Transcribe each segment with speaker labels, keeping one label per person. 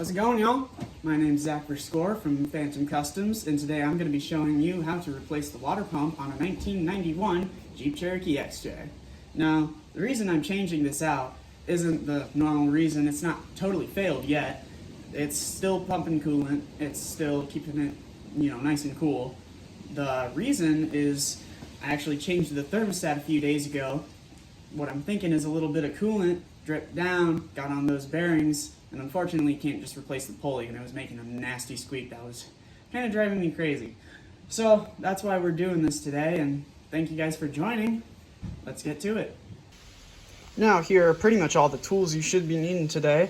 Speaker 1: How's it going, y'all? My name's Zach Verscore from Phantom Customs, and today I'm going to be showing you how to replace the water pump on a 1991 Jeep Cherokee XJ. Now, the reason I'm changing this out isn't the normal reason. It's not totally failed yet. It's still pumping coolant. It's still keeping it, nice and cool. The reason is I actually changed the thermostat a few days ago. What I'm thinking is a little bit of coolant dripped down, got on those bearings, and unfortunately you can't just replace the pulley, and it was making a nasty squeak that was kind of driving me crazy. So that's why we're doing this today, and thank you guys for joining. Let's get to it. Now here are pretty much all the tools you should be needing today.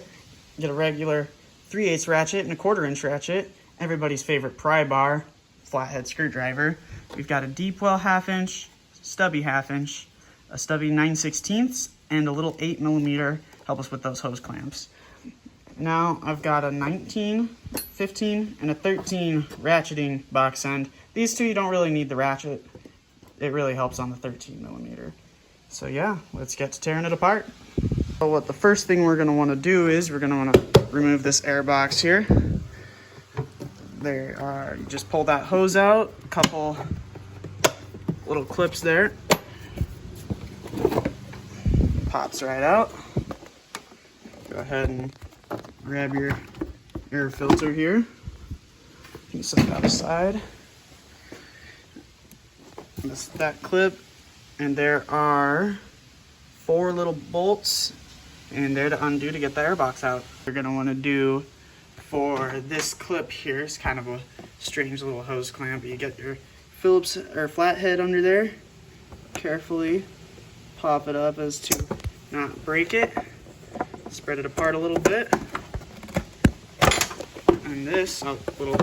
Speaker 1: Get a regular 3/8 ratchet and a 1/4 inch ratchet, everybody's favorite pry bar, flathead screwdriver. We've got a deep well 1/2 inch, stubby 1/2 inch, a stubby 9/16, and a little 8mm help us with those hose clamps. Now I've got a 19, 15, and a 13 ratcheting box end. These two you don't really need the ratchet. It really helps on the 13mm. So yeah, let's get to tearing it apart. So what the first thing we're gonna wanna do is we're gonna wanna remove this air box here. There are, you just pull that hose out, a couple little clips there. Pops right out. Go ahead and grab your air filter here. You can set that aside. That clip, and there are 4 little bolts and they're to undo to get the air box out. You're gonna wanna do for this clip here, it's kind of a strange little hose clamp. You get your Phillips or flathead under there, carefully pop it up as to not break it. Spread it apart a little bit. And this little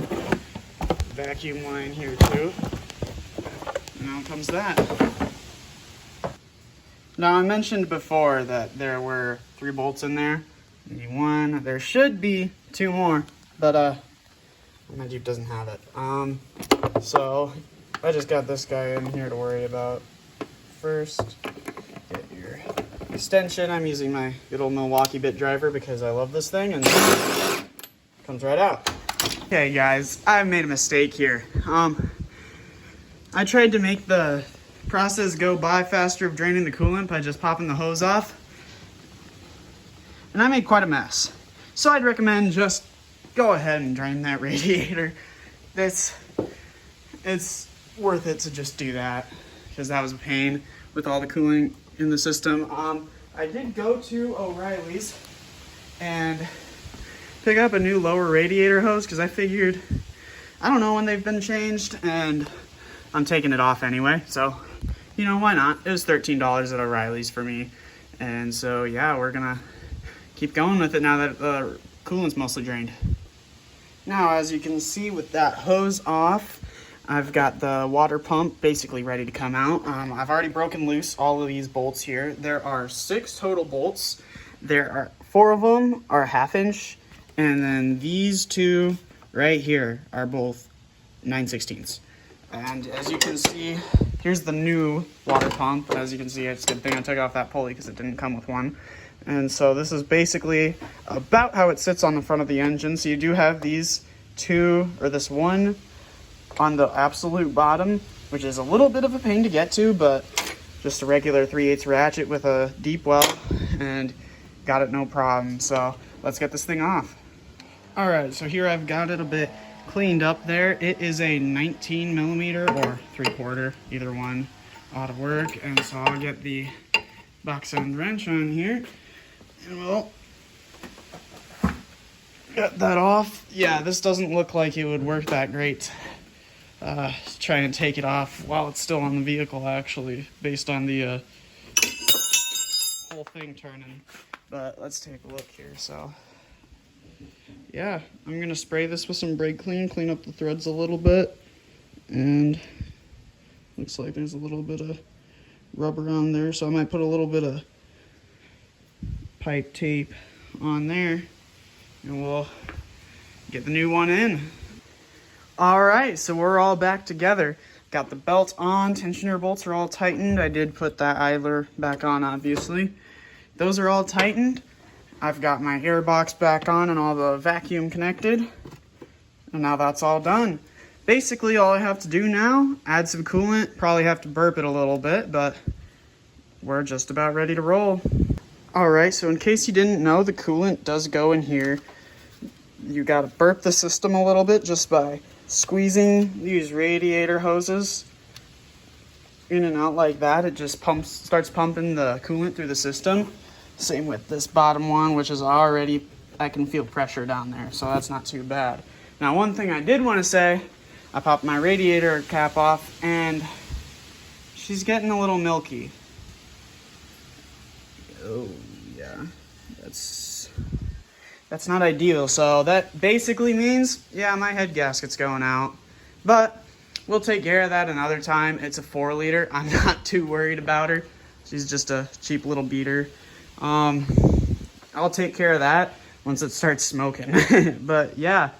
Speaker 1: vacuum line here too. And out comes that. Now I mentioned before that there were 3 bolts in there. Maybe 1. There should be 2 more, but my Jeep doesn't have it. So I just got this guy in here to worry about. First, get your extension. I'm using my good old Milwaukee bit driver because I love this thing, and it comes right out. Okay guys, I made a mistake here. I tried to make the process go by faster of draining the coolant by just popping the hose off, and I made quite a mess. So I'd recommend just go ahead and drain that radiator. It's worth it to just do that, because that was a pain with all the cooling in the system. I did go to O'Reilly's and pick up a new lower radiator hose because I figured, I don't know when they've been changed, and I'm taking it off anyway, so why not? It was $13 at O'Reilly's for me, and so yeah, we're gonna keep going with it now that the coolant's mostly drained. Now, as you can see with that hose off, I've got the water pump basically ready to come out. I've already broken loose all of these bolts here. There are 6 total bolts. There are 4 of them are 1/2 inch, and then these 2 right here are both 9/16. And as you can see, here's the new water pump. As you can see, it's a good thing I took off that pulley because it didn't come with one. And so this is basically about how it sits on the front of the engine. So you do have these 2, or this one on the absolute bottom, which is a little bit of a pain to get to, but just a regular 3/8 ratchet with a deep well, and got it no problem. So let's get this thing off. All right, so here I've got it a bit cleaned up there. It is a 19mm or 3/4, either one ought to work. And so I'll get the box end wrench on here, and we'll get that off. Yeah, this doesn't look like it would work that great. Trying to take it off while it's still on the vehicle, actually, based on the whole thing turning. But let's take a look here. So yeah, I'm gonna spray this with some brake clean up the threads a little bit, and looks like there's a little bit of rubber on there, so I might put a little bit of pipe tape on there, and we'll get the new one in. All right, so we're all back together. Got the belt on, tensioner bolts are all tightened. I did put that idler back on, obviously. Those are all tightened. I've got my air box back on and all the vacuum connected. And now that's all done. Basically, all I have to do now, add some coolant. Probably have to burp it a little bit, but we're just about ready to roll. All right, so in case you didn't know, the coolant does go in here. You gotta burp the system a little bit just by squeezing these radiator hoses in and out like that. It just starts pumping the coolant through the system. Same with this bottom one, which is already, I can feel pressure down there, so that's not too bad. Now, one thing I did want to say, I popped my radiator cap off and she's getting a little milky. Oh yeah, that's not ideal. So that basically means, yeah, my head gasket's going out, but we'll take care of that another time. It's a 4-liter. I'm not too worried about her. She's just a cheap little beater. I'll take care of that once it starts smoking. But yeah,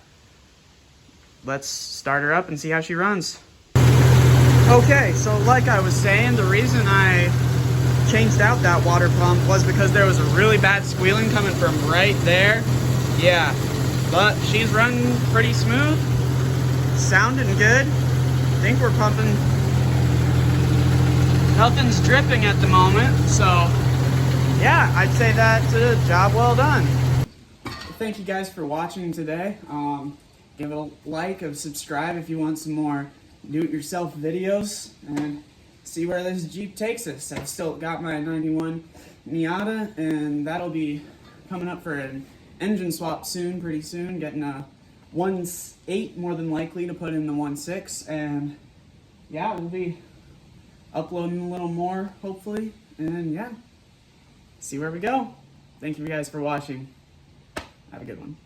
Speaker 1: let's start her up and see how she runs. Okay, so like I was saying, the reason I changed out that water pump was because there was a really bad squealing coming from right there. Yeah, but she's running pretty smooth, sounding good. I think we're pumping. Nothing's dripping at the moment, so yeah, I'd say that's a job well done. Well, thank you guys for watching today. Give it a like, subscribe if you want some more do-it-yourself videos, and see where this Jeep takes us. I've still got my 91 Miata, and that'll be coming up for an engine swap soon, pretty soon. Getting a 1.8 more than likely to put in the 1.6, and yeah, we'll be uploading a little more, hopefully, and yeah, see where we go. Thank you guys for watching. Have a good one.